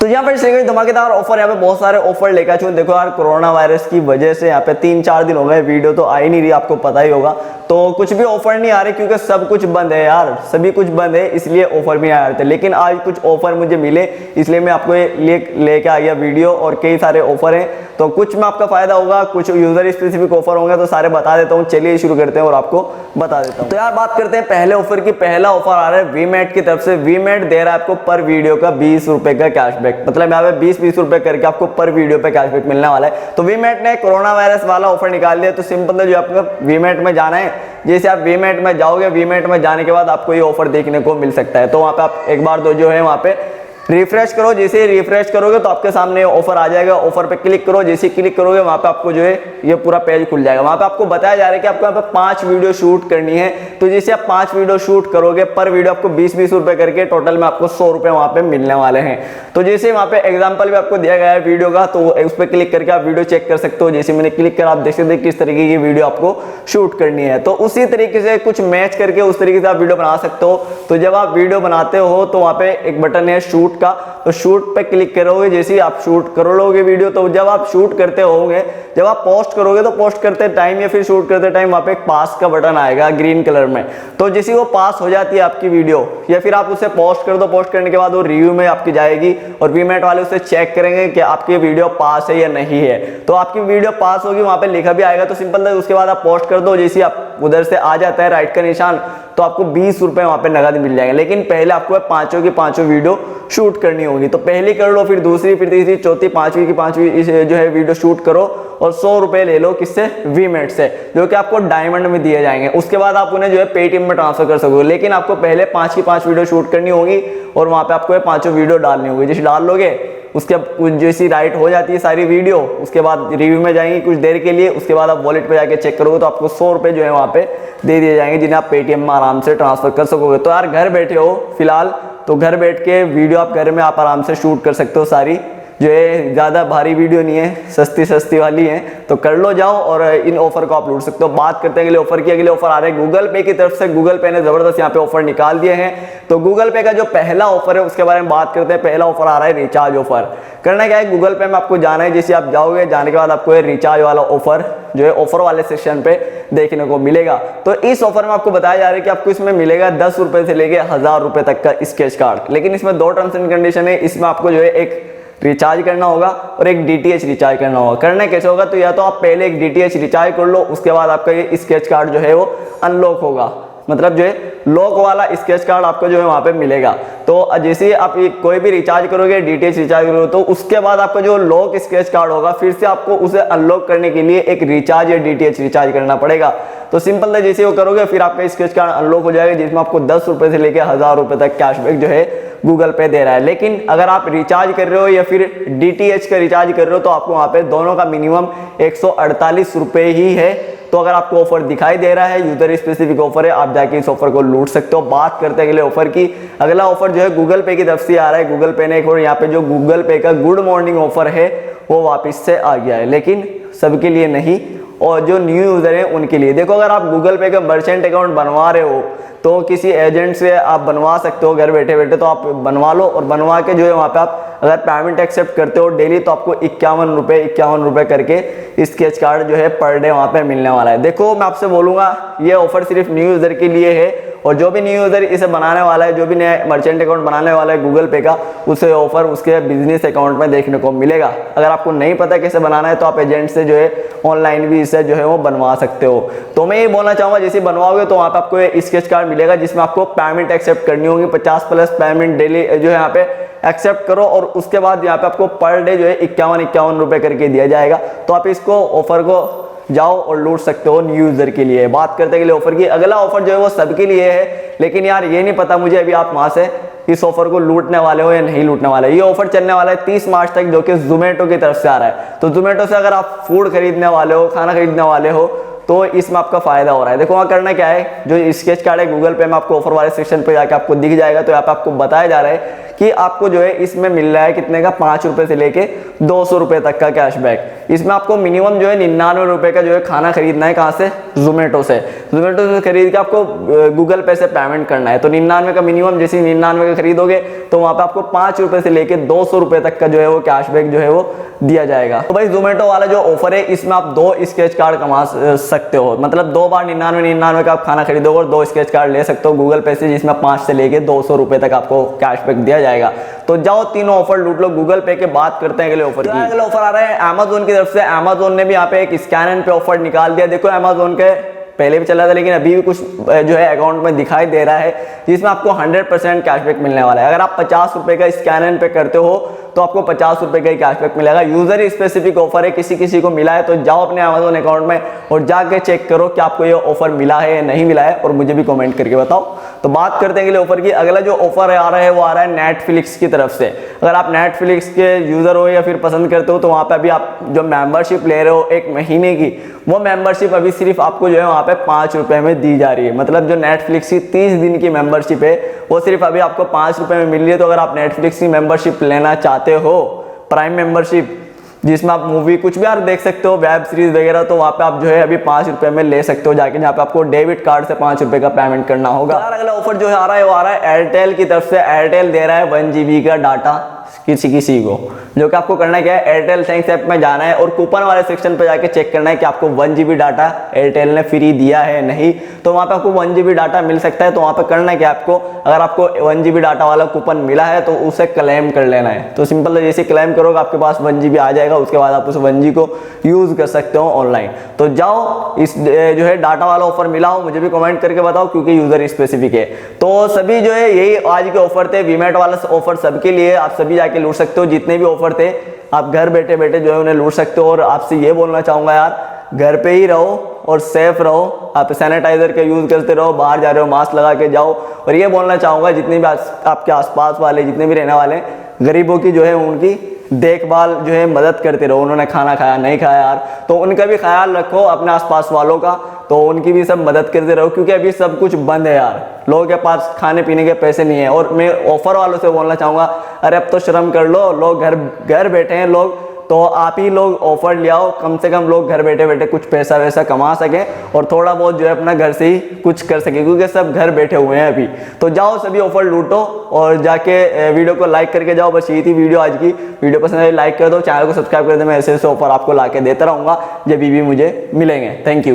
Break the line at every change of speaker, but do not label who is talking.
तो यहाँ पर कोई धमाकेदार ऑफर, यहाँ पे बहुत सारे ऑफर लेकर आया हूँ। देखो यार, कोरोना वायरस की वजह से यहाँ पे 3-4 दिन हो गए वीडियो तो आ ही नहीं रही, आपको पता ही होगा। तो कुछ भी ऑफर नहीं आ रहे क्योंकि सब कुछ बंद है यार, सभी कुछ बंद है, इसलिए ऑफर भी आ रहे थे। लेकिन आज कुछ ऑफर मुझे मिले, इसलिए मैं आपको लेके आ गया वीडियो। और कई सारे ऑफर हैं, तो कुछ में आपका फायदा होगा, कुछ यूजर स्पेसिफिक ऑफर होंगे, तो सारे बता देता हूँ। चलिए शुरू करते हैं और आपको बता देता हूँ। तो यार बात करते हैं पहले ऑफर की। पहला ऑफर आ रहा है वीमेट की तरफ से। वीमेट दे रहा है आपको पर वीडियो का 20 रुपए का कैशबैक, मतलब यहाँ पे 20-20 रुपए करके आपको पर वीडियो पे कैशबैक मिलने वाला है। तो वीमेट ने कोरोना वायरस वाला ऑफर निकाल दिया। तो सिंपल है, जो आपको वीमेट में जाना है, जैसे आप वीमेट में जाओगे, वीमेट में जाने के बाद आपको ये ऑफर देखने को मिल सकता है। तो वहाँ पे आप एक बार दो जो है वहाँ पे रिफ्रेश करो। जैसे रिफ्रेश करोगे तो आपके सामने ऑफर आ जाएगा। ऑफर पे क्लिक करो, जैसे क्लिक करोगे वहां पे आपको जो है ये पूरा पेज खुल जाएगा। वहां पे आपको बताया जा रहा है कि आपको यहाँ पे 5 वीडियो शूट करनी है। तो जैसे आप 5 वीडियो शूट करोगे, पर वीडियो आपको 20-20 रुपए करके टोटल में आपको 100 रुपए वहां पे मिलने वाले हैं। तो जैसे वहां पे एग्जाम्पल भी आपको दिया गया है वीडियो का, तो उस पर क्लिक करके आप वीडियो चेक कर सकते हो। जैसे मैंने क्लिक करा, आप देख सकते हैं किस तरीके की वीडियो आपको शूट करनी है। तो उसी तरीके से कुछ मैच करके उस तरीके से आप वीडियो बना सकते हो। तो जब आप वीडियो बनाते हो तो वहां पे एक बटन है शूट का, तो शूट पे क्लिक करोगे, जैसे ही आप शूट कर लोगे वीडियो, तो जब आप शूट करते होंगे, जब आप पोस्ट करोगे तो पोस्ट करते टाइम या फिर शूट करते टाइम वहां पे एक पास का बटन आएगा ग्रीन कलर में। तो जैसे वो पास हो जाती है आपकी वीडियो, या फिर आप उसे पोस्ट कर दो, पोस्ट करने के बाद वो रिव्यू में आपकी जाएगी और वीमेट वाले उसे चेक करेंगे कि आपकी वीडियो पास है या नहीं है। तो आपकी वीडियो पास होगी, वहां पे लिखा भी आएगा। तो सिंपल है, उसके बाद आप पोस्ट कर दो, जैसे आप उधर से आ जाता है राइट का निशान, तो आपको 20 रुपए वहां पे नगद मिल जाएंगे। लेकिन पहले आपको पांचों की पांचों वीडियो शूट करनी होगी। तो पहली कर लो, फिर दूसरी, फिर तीसरी, चौथी, पांचवी की पांचवी जो है वीडियो शूट करो और 100 रुपए ले लो। किससे? वीमेट से, जो कि आपको डायमंड में दिए जाएंगे। उसके बाद आप उन्हें जो है पेटीएम में ट्रांसफर कर सकोगे। लेकिन आपको पहले 5 की 5 वीडियो शूट करनी होगी और वहां पे आपको 5 वीडियो डालनी होगी। जैसे डाल लोगे, उसके जैसी राइट हो जाती है सारी वीडियो, उसके बाद रिव्यू में जाएंगे कुछ देर के लिए। उसके बाद आप वॉलेट पे जाके चेक करोगे तो आपको 100 रुपए जो है वहां पे दे दिए जाएंगे, जिन्हें आप पेटीएम में आराम से ट्रांसफर कर सकोगे। तो यार घर बैठे हो फिलहाल, तो घर बैठ के वीडियो आप घर में आप आराम से शूट कर सकते हो। सारी जो है ज़्यादा भारी वीडियो नहीं है, सस्ती सस्ती वाली है, तो कर लो जाओ और इन ऑफर को आप लूट सकते हो। बात करते हैं अगले ऑफर की। अगले ऑफर आ रहे हैं गूगल पे की तरफ से। गूगल पे ने जबरदस्त यहाँ पे ऑफर निकाल दिए हैं। तो गूगल पे का जो पहला ऑफर है उसके बारे में बात करते हैं। पहला ऑफर आ रहा है रिचार्ज ऑफर। करना क्या है, गूगल पे में आपको जाना है। जैसे आप जाओगे, जाने के बाद आपको रिचार्ज वाला ऑफर जो है ऑफर वाले सेक्शन पे देखने को मिलेगा। तो इस ऑफर में आपको बताया जा रहा है कि आपको इसमें मिलेगा 10 रुपए से लेके 1000 रुपए तक का स्केच कार्ड। लेकिन इसमें 2 टर्म्स एंड कंडीशन है। इसमें आपको जो है एक रिचार्ज करना होगा और एक डीटीएच रिचार्ज करना होगा। करना कैसे होगा, तो या तो आप पहले एक डीटीएच रिचार्ज कर लो, उसके बाद आपका ये स्केच कार्ड जो है वो अनलॉक होगा, मतलब जो है लॉक वाला स्केच कार्ड आपको जो है वहां पे मिलेगा। तो जैसे आप कोई भी रिचार्ज करोगे, डीटीएच रिचार्ज करोगे, तो उसके बाद आपका जो लॉक स्केच कार्ड होगा, फिर से आपको उसे अनलॉक करने के लिए एक रिचार्ज या डीटीएच रिचार्ज करना पड़ेगा। तो सिंपल है, जैसे वो करोगे फिर आपका स्केच कार्ड अनलॉक हो जाएगा, जिसमें आपको 10 रुपए से लेकर 1000 रुपए तक कैशबैक जो है गूगल पे दे रहा है। लेकिन अगर आप रिचार्ज कर रहे हो या फिर डीटीएच का रिचार्ज कर रहे हो, तो आपको वहां पे दोनों का मिनिमम 148 रुपए ही है। तो अगर आपको ऑफर दिखाई दे रहा है, यूजर स्पेसिफिक ऑफर है, आप जाके इस ऑफर को लूट सकते हो। बात करते हैं अगले ऑफर की। अगला ऑफर जो है गूगल पे की तरफ से आ रहा है। गूगल पे ने एक और यहाँ पे जो गूगल पे का गुड मॉर्निंग ऑफर है वो वापस से आ गया है, लेकिन सबके लिए नहीं, और जो न्यू यूजर है उनके लिए। देखो, अगर आप गूगल पे का मर्चेंट अकाउंट बनवा रहे हो तो किसी एजेंट से आप बनवा सकते हो घर बैठे बैठे। तो आप बनवा लो और बनवा के जो है वहाँ पे आप अगर पेमेंट एक्सेप्ट करते हो डेली, तो आपको 51 रुपए करके स्केच कार्ड जो है पर डे वहाँ पे मिलने वाला है। देखो, मैं आपसे बोलूँगा ये ऑफर सिर्फ न्यू यूज़र के लिए है, और जो भी न्यू यूज़र इसे बनाने वाला है, जो भी नया मर्चेंट अकाउंट बनाने वाला है गूगल पे का, उसे ऑफर उसके बिजनेस अकाउंट में देखने को मिलेगा। अगर आपको नहीं पता कैसे बनाना है तो आप एजेंट से जो है ऑनलाइन भी इसे जो है वो बनवा सकते हो। तो मैं ये बोलना चाहूँगा, जैसे बनवाओगे तो वहाँ पे आपको स्केच कार्ड मिलेगा, जिसमें आपको पेमेंट एक्सेप्ट करनी होगी। 50+ पेमेंट डेली जो है यहाँ पे एक्सेप्ट करो, और उसके बाद यहाँ पे आपको पर डे जो है 51 रुपए करके दिया जाएगा। तो आप इसको ऑफर को जाओ और लूट सकते हो न्यू यूजर के लिए। बात करते हैं ऑफर की। अगला ऑफर जो है वो सबके लिए है, लेकिन यार ये नहीं पता मुझे अभी आप वहां से इस ऑफर को लूटने वाले हो या नहीं लूटने वाले। ये ऑफर चलने वाला है 30 मार्च तक, जो कि जोमेटो की तरफ से आ रहा है। तो जोमेटो से अगर आप फूड खरीदने वाले हो, खाना खरीदने वाले हो, तो इसमें आपका फायदा हो रहा है। देखो, वहाँ करना क्या है, जो स्केच कार्ड है गूगल पे में आपको ऑफर वाले सेक्शन पे जाके आपको दिख जाएगा। तो यहाँ पे आपको बताया जा रहा है कि आपको जो है इसमें मिल रहा है कितने का, 5 रुपए से लेके 200 रुपए तक का कैशबैक। इसमें आपको मिनिमम जो है 99 रुपए का जो है खाना खरीदना है, कहाँ से, जोमेटो से खरीद के आपको गूगल पे से पेमेंट करना है। तो 99 का मिनिमम, जैसे 99 का खरीदोगे तो वहां पे आपको 5 रुपए से लेके 200 रुपए तक का जो है वो कैशबैक जो है वो दिया जाएगा। तो भाई जोमेटो वाला जो ऑफर है इसमें आप 2 स्क्रैच कार्ड कमा सकते हो, मतलब 2 बार 99 का आप खाना खरीदोगे और 2 स्क्रैच कार्ड ले सकते हो गूगल पे से, जिसमें 5 से लेके 200 रुपए तक आपको कैशबैक दिया जाएगा। तो जाओ तीनों ऑफर लूट लो। गूगल पे के बात करते हैं अगले ऑफर की। अगले ऑफर आ रहा है अमेजोन की तरफ से। अमेजोन ने भी यहाँ पे एक स्कैन एंड पे ऑफर निकाल दिया। देखो अमेजोन के पहले भी चला था लेकिन अभी भी कुछ जो है अकाउंट में दिखाई दे रहा है, जिसमें आपको 100% कैशबैक मिलने वाला है। अगर आप 50 रुपए का स्कैन एंड पे करते हो तो आपको 50 रुपए का ही कैशबैक मिलेगा। यूजर स्पेसिफिक ऑफर है, किसी किसी को मिला है। तो जाओ अपने अमेजोन अकाउंट में और जाके चेक करो कि आपको ये ऑफर मिला है या नहीं मिला है, और मुझे भी कमेंट करके बताओ। तो बात करते हैं अगले ऑफर की। अगला जो ऑफर आ रहा है वो आ रहा है नेटफ्लिक्स की तरफ से। अगर आप नेटफ्लिक्स के यूजर हो या फिर पसंद करते हो तो वहां पे अभी आप जो मेंबरशिप ले रहे हो 1 महीने की, वो मेंबरशिप अभी सिर्फ आपको जो है वहां पे 5 रुपए में दी जा रही है। मतलब जो नेटफ्लिक्स की 30 दिन की मेंबरशिप है वो सिर्फ अभी आपको 5 रुपए में मिल रही है। तो अगर आप नेटफ्लिक्स की मेंबरशिप लेना चाहते हो, प्राइम मेंबरशिप, जिसमें आप मूवी कुछ भी यार देख सकते हो, वेब सीरीज वगैरह, तो वहां पे आप जो है अभी 5 रुपए में ले सकते हो जाके, जहाँ पे आपको डेबिट कार्ड से 5 रुपए का पेमेंट करना होगा। अगला ऑफर जो है आ रहा है वो आ रहा है एयरटेल की तरफ से। एयरटेल दे रहा है 1 GB का डाटा किसी को, जो कि आपको करना क्या है, एयरटेल थैंक्स ऐप में जाना है और कूपन वाले सेक्शन पे जाके चेक करना है कि आपको 1 GB डाटा एयरटेल ने फ्री दिया है नहीं। तो वहां पे आपको 1 GB डाटा मिल सकता है। तो वहां पे करना क्या, आपको अगर आपको 1 GB डाटा वाला कूपन मिला है तो उसे क्लेम कर लेना है। तो सिंपल है, जैसे क्लेम करोगे आपके पास 1 GB आ जाएगा, उसके बाद आप उस 1 GB को यूज कर सकते हो ऑनलाइन। तो जाओ इस जो है डाटा वाला ऑफर मिला हो मुझे भी कमेंट करके बताओ, क्योंकि यूजर स्पेसिफिक है। तो सभी जो है यही आज के ऑफर थे, वीमेट वाला ऑफर सबके लिए, आप सभी जाके लूट सकते हो। जितने भी ऑफर थे आप घर बैठे बैठे जो है उन्हें लूट सकते हो। और आपसे ये बोलना चाहूंगा यार, घर पे ही रहो और सेफ रहो, आप सैनिटाइजर का यूज करते रहो, बाहर जा रहे हो मास्क लगा के जाओ। और ये बोलना चाहूंगा जितने भी आपके आसपास वाले जितने भी रहने वाले गरीबों की जो है उनकी देखभाल जो है मदद करते रहो। उन्होंने खाना खाया नहीं खाया यार, तो उनका भी ख्याल रखो, अपने आसपास वालों का, तो उनकी भी सब मदद करते रहो, क्योंकि अभी सब कुछ बंद है यार, लोगों के पास खाने पीने के पैसे नहीं है। और मैं ऑफर वालों से बोलना चाहूंगा, अरे अब तो शर्म कर लो, लोग घर बैठे हैं लोग, तो आप ही लोग ऑफर ले आओ, कम से कम लोग घर बैठे बैठे कुछ पैसा वैसा कमा सकें और थोड़ा बहुत जो है अपना घर से ही कुछ कर सके, क्योंकि सब घर बैठे हुए हैं अभी। तो जाओ सभी ऑफर लूटो और जाके वीडियो को लाइक करके जाओ। बस यही थी वीडियो आज की। वीडियो पसंद आई लाइक कर दो, चैनल को सब्सक्राइब कर दो। मैं ऐसे ऑफर आपको ला के देता रहूंगा जब भी मुझे मिलेंगे। Thank you.